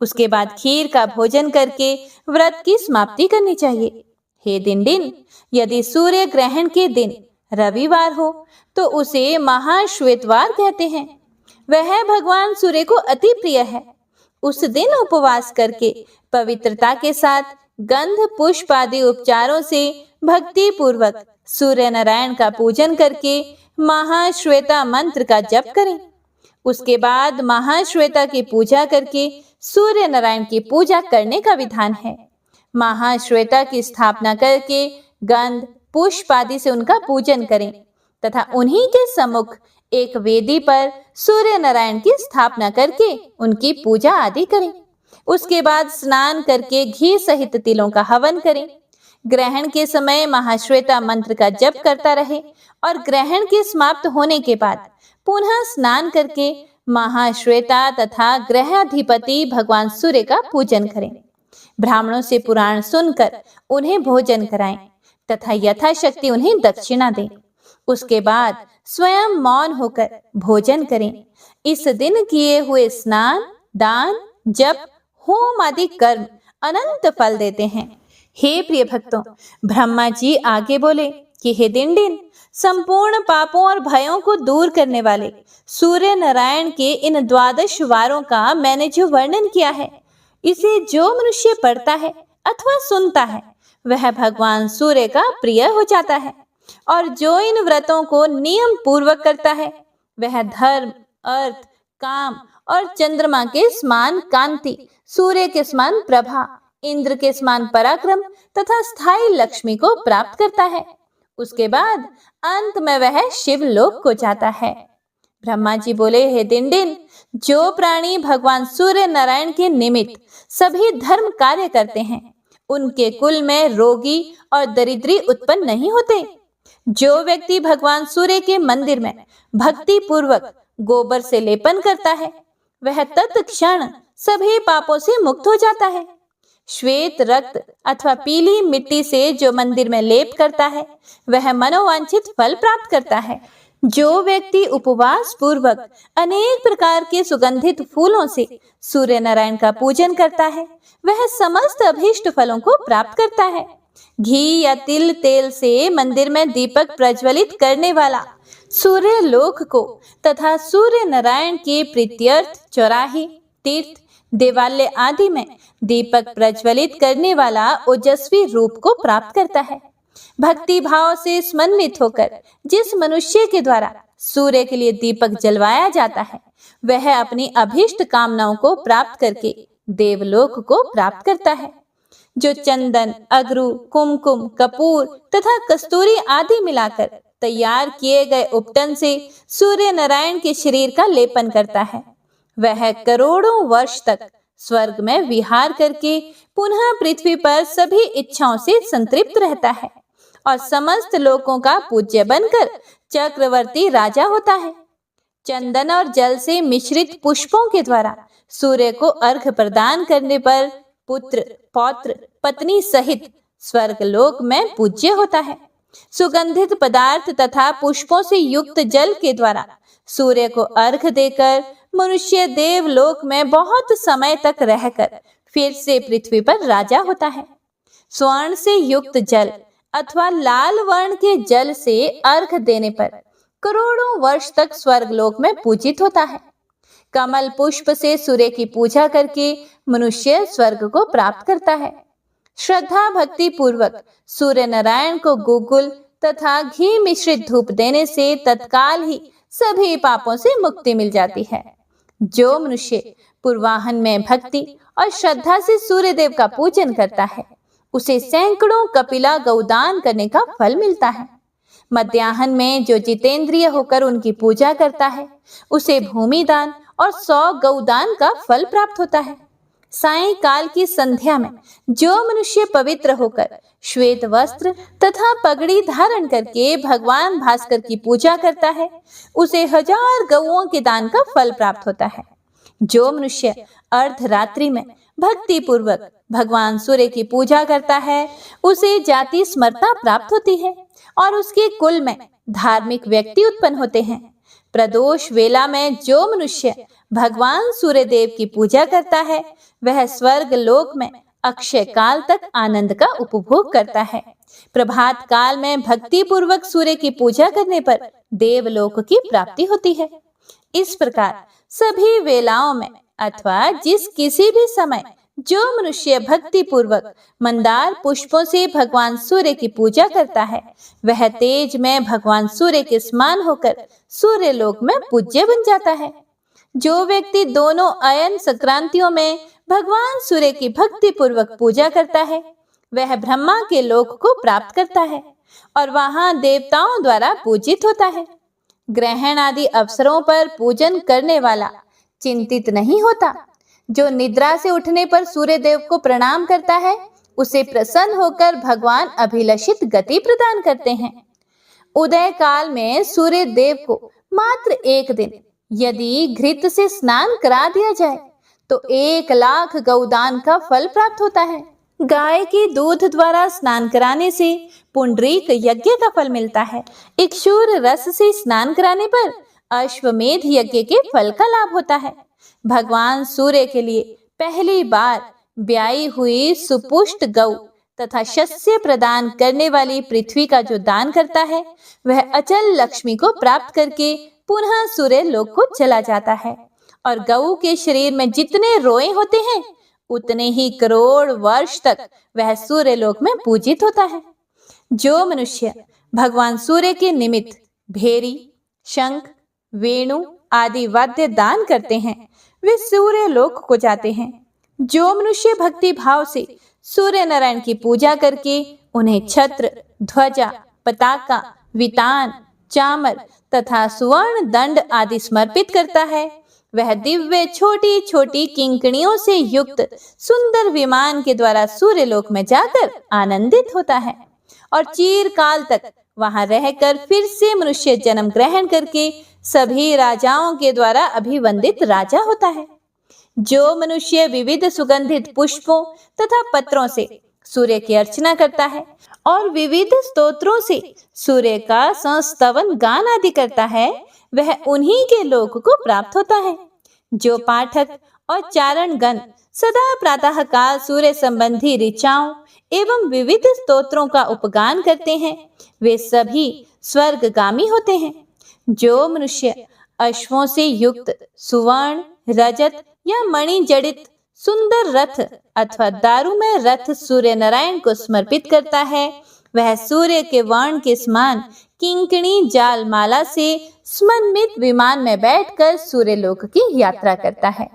उसके बाद खीर का भोजन करके व्रत की समाप्ति करनी चाहिए। हे दिनदिन, यदि सूर्य ग्रहण के दिन रविवार हो तो उसे महाश्वेतवार कहते हैं। वह भगवान सूर्य को अति प्रिय है। उस दिन उपवास करके पवित्रता के साथ गंध पुष्प आदि उपचारों से भक्ति पूर्वक सूर्य नारायण का पूजन करके महाश्वेता मंत्र का जप करें। उसके बाद महाश्वेता की पूजा करके सूर्य नारायण की पूजा करने का विधान है। महाश्वेता की स्थापना करके गंध पुष्प आदि से उनका पूजन करें तथा उन्हीं के सम्मुख एक वेदी पर सूर्य नारायण की स्थापना करके उनकी पूजा आदि करें। उसके बाद स्नान करके घी सहित तिलों का हवन करें। ग्रहण के समय महाश्वेता मंत्र का जप करता रहे और ग्रहण के समाप्त होने के बाद पुनः स्नान करके महाश्वेता तथा ग्रहाधिपति भगवान सूर्य का पूजन करें। ब्राह्मणों से पुराण सुनकर उन्हें भोजन कराएं तथा यथाशक्ति उन्हें दक्षिणा दें। उसके बाद स्वयं मौन होकर भोजन करें। इस दिन किए हुए स्नान, दान, जप, होम आदि कर्म अनंत फल देते हैं। हे प्रिय भक्तों, ब्रह्मा जी आगे बोले कि हे दिनदिन, संपूर्ण पापों और भयों को दूर करने वाले सूर्य नारायण के इन 12 वारों का मैंने जो वर्णन किया है, इसे जो मनुष्य पढ़ता है अथवा सुनता है वह भगवान सूर्य का प्रिय हो जाता है और जो इन व्रतों को नियम पूर्वक करता है वह धर्म, अर्थ, काम और चंद्रमा के समान कांति, सूर्य के समान प्रभा, इंद्र के समान पराक्रम तथा स्थायी लक्ष्मी को प्राप्त करता है। उसके बाद अंत में वह शिवलोक को जाता है। ब्रह्मा जी बोले, हे दिनदिन, जो प्राणी भगवान सूर्य नारायण के निमित्त सभी धर्म कार्य करते हैं उनके कुल में रोगी और दरिद्री उत्पन्न नहीं होते। जो व्यक्ति भगवान सूर्य के मंदिर में भक्ति पूर्वक गोबर से लेपन करता है वह तत्क्षण सभी पापों से मुक्त हो जाता है। श्वेत रक्त अथवा पीली मिट्टी से जो मंदिर में लेप करता है वह मनोवांछित फल प्राप्त करता है। जो व्यक्ति उपवास पूर्वक अनेक प्रकार के सुगंधित फूलों से सूर्य नारायण का पूजन करता है वह समस्त अभीष्ट फलों को प्राप्त करता है। घी या तिल तेल से मंदिर में दीपक प्रज्वलित करने वाला सूर्य लोक को तथा सूर्य नारायण के प्रीत्यर्थ चौराहे, तीर्थ, देवालय आदि में दीपक प्रज्वलित करने वाला ओजस्वी रूप को प्राप्त करता है। भक्ति भाव से समन्वित होकर जिस मनुष्य के द्वारा सूर्य के लिए दीपक जलवाया जाता है वह अपनी अभीष्ट कामनाओं को प्राप्त करके देवलोक को प्राप्त करता है। जो चंदन, अगरू, कुमकुम, कपूर तथा कस्तूरी आदि मिलाकर तैयार किए गए उपटन से सूर्य नारायण के शरीर का लेपन करता है वह करोड़ों वर्ष तक स्वर्ग में विहार करके पुनः पृथ्वी पर सभी इच्छाओं से संतृप्त रहता है और समस्त लोकों का पूज्य बनकर चक्रवर्ती राजा होता है। चंदन और जल से मिश्रित पुष्पों के द्वारा सूर्य को अर्घ प्रदान करने पर पुत्र, पौत्र, पत्नी सहित स्वर्गलोक में पूज्य होता है। सुगंधित पदार्थ तथा पुष्पों से युक्त जल के द्वारा सूर्य को अर्घ देकर मनुष्य देवलोक में बहुत समय तक रहकर फिर से पृथ्वी पर राजा होता है। स्वर्ण से युक्त जल अथवा लाल वर्ण के जल से अर्घ देने पर करोड़ों वर्ष तक स्वर्गलोक में पूजित होता है। कमल पुष्प से सूर्य की पूजा करके मनुष्य स्वर्ग को प्राप्त करता है। श्रद्धा भक्ति पूर्वक सूर्य नारायण को गुगुल तथा घी मिश्रित धूप देने से तत्काल ही सभी पापों से मुक्ति मिल जाती है। जो मनुष्य पूर्वाहन में भक्ति और श्रद्धा से सूर्य देव का पूजन करता है उसे सैकड़ों कपिला गौदान करने का फल मिलता है। मध्याह्न में जो जितेंद्रिय होकर उनकी पूजा करता है उसे भूमि दान और 100 गौदान का फल प्राप्त होता है। सायंकाल की संध्या में जो मनुष्य पवित्र होकर श्वेत वस्त्र तथा पगड़ी धारण करके भगवान भास्कर की पूजा करता है उसे 1000 गौओं के दान का फल प्राप्त होता है। जो मनुष्य अर्धरात्रि में भक्ति पूर्वक भगवान सूर्य की पूजा करता है उसे जाति स्मरता प्राप्त होती है और उसके कुल में धार्मिक व्यक्ति उत्पन्न होते हैं। प्रदोष वेला में जो मनुष्य भगवान सूर्य देव की पूजा करता है वह स्वर्ग लोक में अक्षय काल तक आनंद का उपभोग करता है। प्रभात काल में भक्ति पूर्वक सूर्य की पूजा करने पर देवलोक की प्राप्ति होती है। इस प्रकार सभी वेलाओं में अथवा जिस किसी भी समय जो मनुष्य भक्ति पूर्वक मंदार पुष्पों से भगवान सूर्य की पूजा करता है वह तेज में भगवान सूर्य के समान होकर सूर्य लोक में पूज्य बन जाता है। जो व्यक्ति दोनों अयन संक्रांतियों में भगवान सूर्य की भक्ति पूर्वक पूजा करता है वह ब्रह्मा के लोक को प्राप्त करता है और वहां देवताओं द्वारा पूजित होता है। ग्रहण आदि अवसरों पर पूजन करने वाला चिंतित नहीं होता। जो निद्रा से उठने पर सूर्य देव को प्रणाम करता है उसे प्रसन्न होकर भगवान अभिलषित गति प्रदान करते हैं। उदय काल में सूर्य देव को मात्र एक दिन यदि घृत से स्नान करा दिया जाए तो 1,00,000 गौदान का फल प्राप्त होता है। गाय के दूध द्वारा स्नान कराने से पुंडरीक यज्ञ का फल मिलता है। इक्षुर रस से स्नान कराने पर अश्वमेध यज्ञ के फल का लाभ होता है। भगवान सूर्य के लिए पहली बार ब्याई हुई सुपुष्ट गौ तथा शस्य प्रदान करने वाली पृथ्वी का जो दान करता है वह अचल लक्ष्मी को प्राप्त करके पुनः सूर्य लोक को चला जाता है और गौ के शरीर में जितने रोए होते हैं उतने ही करोड़ वर्ष तक वह सूर्य लोक में पूजित होता है। जो मनुष्य भगवान सूर्य के निमित्त भेरी, शंख, वेणु आदि वाद्य दान करते हैं वे सूर्य लोक को जाते हैं। जो मनुष्य भक्ति भाव से सूर्य नारायण की पूजा करके उन्हें छत्र, ध्वजा, पताका, वितान, चामर तथा सुवर्ण दंड आदि समर्पित करता है वह दिव्य छोटी छोटी किंकणियों से युक्त सुंदर विमान के द्वारा सूर्य लोक में जाकर आनंदित होता है और चिरकाल तक वहां रहकर फिर से मनुष्य जन्म ग्रहण करके सभी राजाओं के द्वारा अभिवंदित राजा होता है। जो मनुष्य विविध सुगंधित पुष्पों तथा पत्रों से सूर्य की अर्चना करता है और विविध स्तोत्रों से सूर्य का संस्तवन गान आदि करता है, वह उन्हीं के लोक को प्राप्त होता है। जो पाठक और चारण गण सदा प्रातः काल सूर्य संबंधी ऋचाओं एवं विविध स्तोत्रों का उपगान करते हैं, वे सभी स्वर्गगामी होते हैं। जो मनुष्य अश्वों से युक्त सुवर्ण, रजत या मणि जड़ित सुंदर रथ अथवा दारुमय रथ सूर्य नारायण को समर्पित करता है, वह सूर्य के वर्ण के समान किंकिणी जाल माला से समन्वित विमान में बैठकर सूर्य लोक की यात्रा करता है।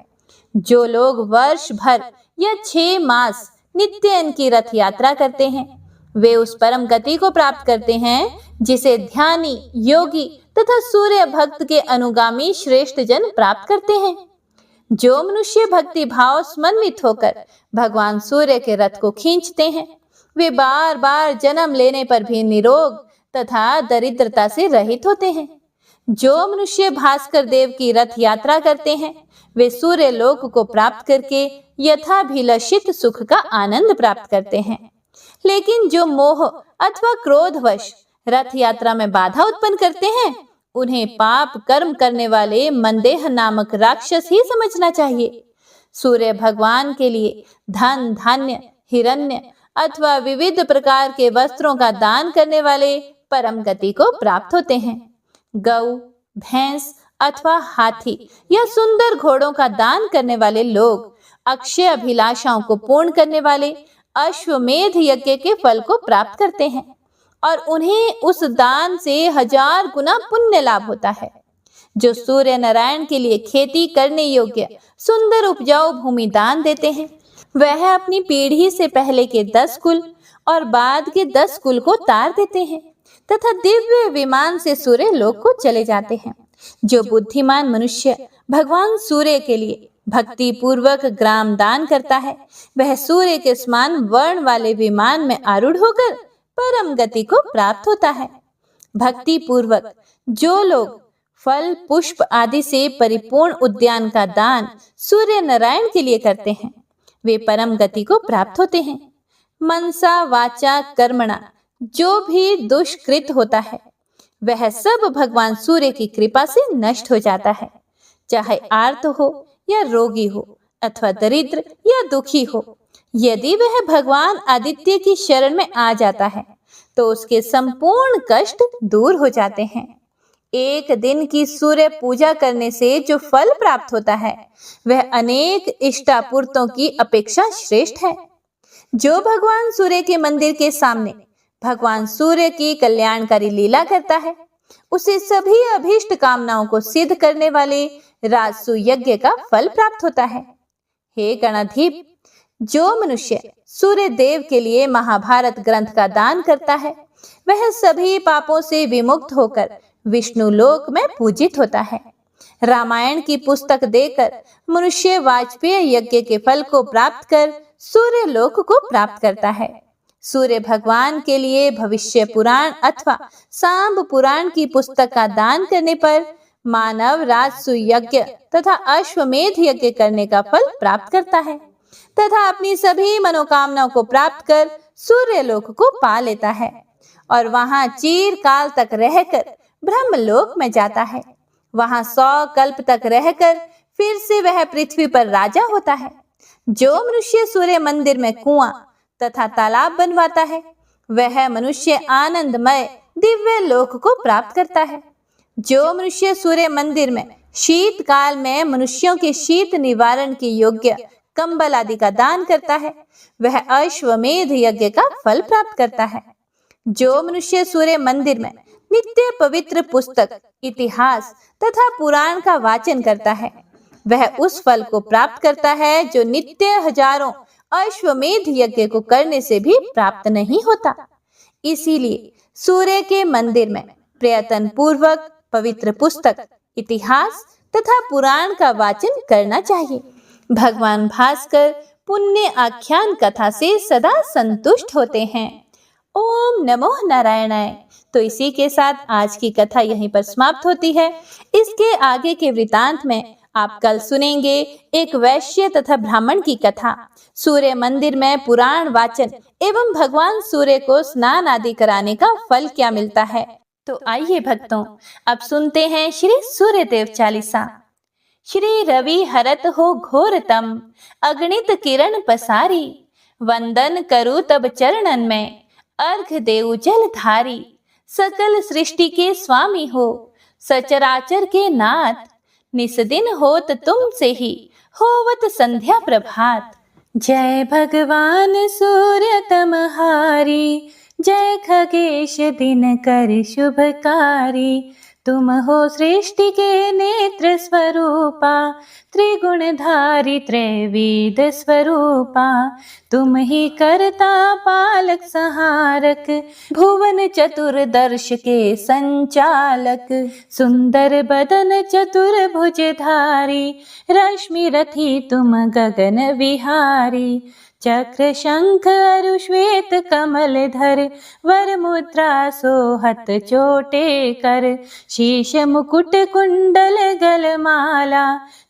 जो लोग वर्ष भर या 6 मास नित्य इनकी रथ यात्रा करते हैं, वे उस परम गति को प्राप्त करते हैं जिसे ध्यानी, योगी तथा सूर्य भक्त के अनुगामी श्रेष्ठ जन प्राप्त करते हैं। जो मनुष्य भक्ति भाव समन्वित होकर भगवान सूर्य के रथ को खींचते हैं, वे बार बार जन्म लेने पर भी निरोग तथा दरिद्रता से रहित होते हैं। जो मनुष्य भास्कर देव की रथ यात्रा करते हैं, वे सूर्य लोक को प्राप्त करके यथाभिलषित सुख का आनंद प्राप्त करते हैं। लेकिन जो मोह अथवा क्रोधवश रथ यात्रा में बाधा उत्पन्न करते हैं, उन्हें पाप कर्म करने वाले मंदेह नामक राक्षस ही समझना चाहिए। सूर्य भगवान के लिए धन, धान्य, हिरण्य अथवा विविध प्रकार के वस्त्रों का दान करने वाले परम गति को प्राप्त होते हैं। गौ, भैंस अथवा हाथी या सुंदर घोड़ों का दान करने वाले लोग अक्षय अभिलाषाओं को पूर्ण करने वाले अश्वमेध यज्ञ के फल को प्राप्त करते हैं और उन्हें उस दान से 1000 गुना पुण्य लाभ होता है। जो सूर्य नारायण के लिए खेती करने योग्य सुंदर उपजाऊ भूमि दान देते हैं, वह अपनी पीढ़ी से पहले के 10 कुल और बाद के 10 कुल को तार देते हैं तथा दिव्य विमान से सूर्य लोक को चले जाते हैं। जो बुद्धिमान मनुष्य भगवान सूर्य के लिए भक्ति पूर्वक ग्राम दान करता है, वह सूर्य के समान वर्ण वाले विमान में आरूढ़ होकर परम गति को प्राप्त होता है। भक्ति पूर्वक जो लोग फल, पुष्प आदि से परिपूर्ण उद्यान का दान सूर्य नारायण के लिए करते हैं, वे परम गति को प्राप्त होते हैं। मनसा वाचा कर्मणा जो भी दुष्कृत होता है, वह सब भगवान सूर्य की कृपा से नष्ट हो जाता है। चाहे आर्त हो या रोगी हो अथवा दरिद्र या दुखी हो, यदि वह भगवान आदित्य की शरण में आ जाता है तो उसके संपूर्ण कष्ट दूर हो जाते हैं। एक दिन की सूर्य पूजा करने से जो फल प्राप्त होता है, वह अनेक इष्टापूर्तों की अपेक्षा श्रेष्ठ है। जो भगवान सूर्य के मंदिर के सामने भगवान सूर्य की कल्याणकारी लीला करता है, उसे सभी अभीष्ट कामनाओं को सिद्ध करने वाले राजसु यज्ञ का फल प्राप्त होता है। हे गणाधीप, जो मनुष्य सूर्य देव के लिए महाभारत ग्रंथ का दान करता है, वह सभी पापों से विमुक्त होकर विष्णु लोक में पूजित होता है। रामायण की पुस्तक देकर मनुष्य वाजपेय यज्ञ के फल को प्राप्त कर सूर्य लोक को प्राप्त करता है। सूर्य भगवान के लिए भविष्य पुराण अथवा सांब पुराण की पुस्तक का दान करने पर मानव राजसु यज्ञ तथा अश्वमेध यज्ञ करने का फल प्राप्त करता है तथा अपनी सभी मनोकामनाओं को प्राप्त कर सूर्य लोक को पा लेता है और वहां चिरकाल तक रहकर ब्रह्मलोक में जाता है। वहां 100 कल्प तक रहकर फिर से वह पृथ्वी पर राजा होता है। जो मनुष्य सूर्य मंदिर में कुआं तथा तालाब बनवाता है, वह मनुष्य आनंदमय दिव्य लोक को प्राप्त करता है। जो मनुष्य सूर्य मंदिर में शीतकाल में मनुष्यों के शीत निवारण के योग्य कंबल आदि का दान करता है, वह अश्वमेध यज्ञ का फल प्राप्त करता है। जो मनुष्य सूर्य मंदिर में नित्य पवित्र पुस्तक, इतिहास तथा पुराण का वाचन करता है, वह उस फल को प्राप्त करता है जो नित्य हजारों अश्वमेध यज्ञ को करने से भी प्राप्त नहीं होता। इसीलिए सूर्य के मंदिर में प्रयत्न पूर्वक पवित्र पुस्तक, इतिहास तथा पुराण का वाचन करना चाहिए। भगवान भास्कर पुण्य आख्यान कथा से सदा संतुष्ट होते हैं। ओम नमो नारायणाय। तो इसी के साथ आज की कथा यहीं पर समाप्त होती है। इसके आगे के वृतांत में आप कल सुनेंगे एक वैश्य तथा ब्राह्मण की कथा। सूर्य मंदिर में पुराण वाचन एवं भगवान सूर्य को स्नान आदि कराने का फल क्या मिलता है। तो आइए भक्तों, अब सुनते हैं श्री सूर्य देव चालीसा। श्री रवि हरत हो घोरतम, अगणित किरण पसारी। वंदन करु तब चरणन में, अर्घ देउ जल धारी। सकल सृष्टि के स्वामी हो, सचराचर के नाथ। निस्दिन होत तुमसे ही, होवत संध्या प्रभात। जय भगवान सूर्य तमहारी, जय खगेश दिनकर शुभकारी। तुम हो सृष्टि के नेत्र स्वरूपा, त्रिगुणधारी त्रैवेद स्वरूपा। तुम ही करता पालक संहारक, भुवन चतुर्दर्श के संचालक। सुंदर बदन चतुर्भुजधारी, रश्मि रथी तुम गगन विहारी। चक्र शंख अरु श्वेत कमल धर, वर मुद्रा सोहत चोटे कर। शीश मुकुट कुंडल गलमाला,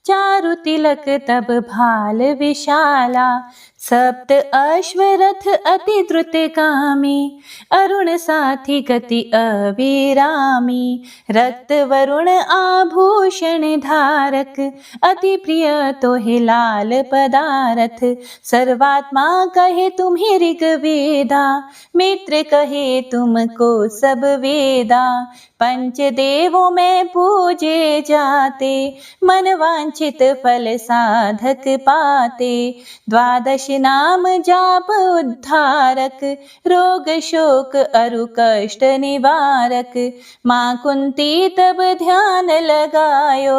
चारु तिलक तब भाल विशाला। सप्त अश्वरथ अति द्रुतगामी, अरुण साथी गति अविरामी। रक्त वरुण आभूषण धारक, अति प्रिय तोहे लाल पदारथ। सर्वात्मा कहे तुम्हें ऋग्वेदा, मित्र कहे तुमको सब वेदा। पंच देवों में पूजे जाते, मन वांछित फल साधक पाते। द्वादश नाम जाप उद्धारक, रोग शोक अरु कष्ट निवारक। माँ कुंती तब ध्यान लगायो,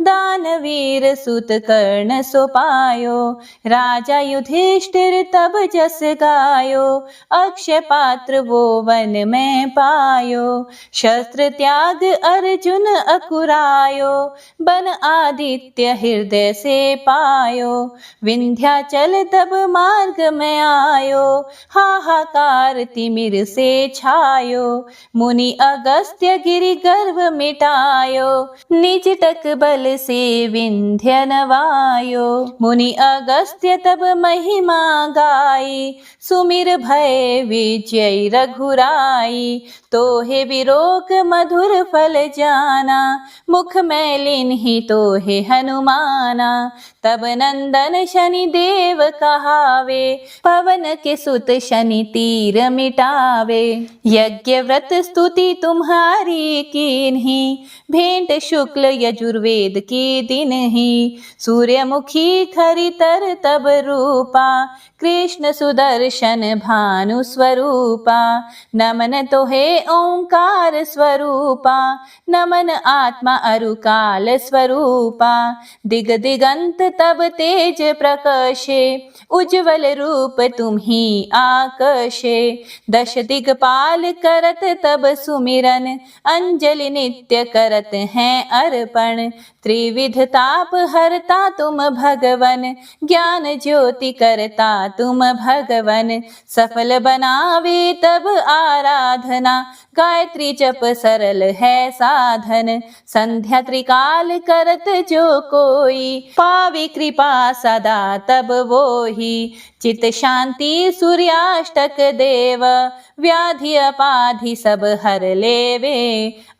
दानवीर सुत कर्ण सो पायो। राजा युधिष्ठिर तब जस गायो, अक्षय पात्र वो वन में पायो। शस्त्र त्याग अर्जुन अकुरायो, बन आदित्य हृदय से पायो। विंध्याचल तब मार्ग में आयो, हाहाकार तिमिर से छायो। मुनि अगस्त्य गिरि गर्व मिटायो, निज टक बल से विंध्य नवायो। मुनि अगस्त्य तब महिमा गाई, सुमिर भय विजय रघुराई। तोहे विरोक मधुर फल जाना, मुख मैलिन ही तोहे हनुमाना। तब नंदन शनि देव कहावे, पवन के सुत शनि तीर मिटावे। यज्ञ व्रत स्तुति तुम्हारी कीन्ही, भेंट शुक्ल यजुर्वेद की दिन ही। सूर्यमुखी खरितर तब रूपा, कृष्ण सुदर्शन भानु स्वरूपा। नमन तोहे ओंकार स्वरूपा, नमन आत्मा अरु काल स्वरूपा। दिग दिगंत तब तेज प्रकाशे, उज्ज्वल रूप तुम ही आकाशे। दश दिगपाल करत तब सुमिरन, अंजलि नित्य करत हैं अर्पण। त्रिविध ताप हरता तुम भगवन, ज्ञान ज्योति करता तुम भगवन। सफल बनावे तब आराधना, गायत्री जप सरल है साधन। संध्या त्रिकाल करत जो कोई, पावे कृपा सदा तब वो ही। चित शांति सूर्याष्टक देव, व्याधि अपाधि सब हर लेवे।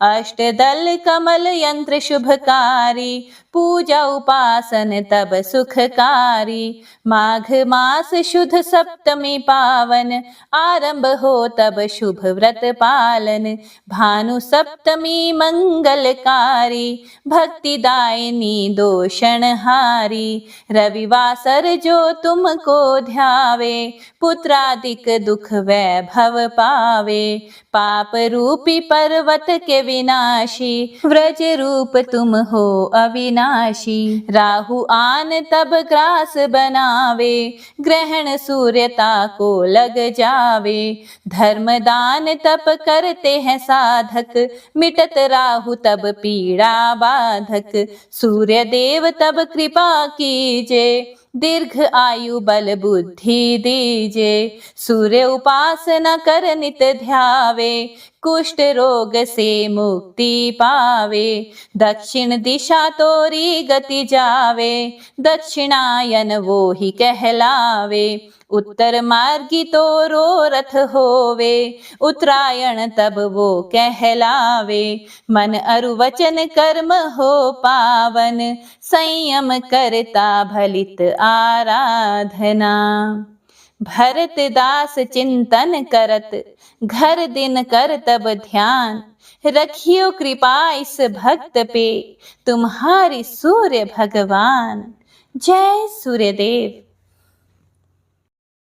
अष्टदल कमल यंत्र शुभकारी, पूजा उपासन तब सुखकारी। माघ मास शुद्ध सप्तमी पावन, आरंभ हो तब शुभ व्रत पालन। भानु सप्तमी मंगलकारी, भक्ति दायिनी दोषण हारी। रविवासर जो तुमको ध्यावे, पुत्रादिक दुख वैभव पावे। पाप रूपी पर्वत के विनाशी, व्रज रूप तुम हो अविनाशी। राहु आन तब ग्रास बनावे, ग्रहण सूर्यता को लग जावे। धर्म दान तप करते हैं साधक, मिटत राहु तब पीड़ा बाधक। सूर्य देव तब कृपा कीजे, दीर्घ आयु बल बुद्धि दीजे, सूर्य उपासना कर नित ध्यावे, कुष्ठ रोग से मुक्ति पावे, दक्षिण दिशा तोरी गति जावे, दक्षिणायन वो ही कहलावे, उत्तर मार्गी तोरो रथ होवे, उत्तरायण तब वो कहलावे, मन अरु वचन कर्म हो पावन, संयम करता भलित आराधना। भरत दास चिंतन करत, घर दिन कर तब ध्यान, रखियो कृपा इस भक्त पे, तुम्हारी सूर्य भगवान। जय सूर्यदेव।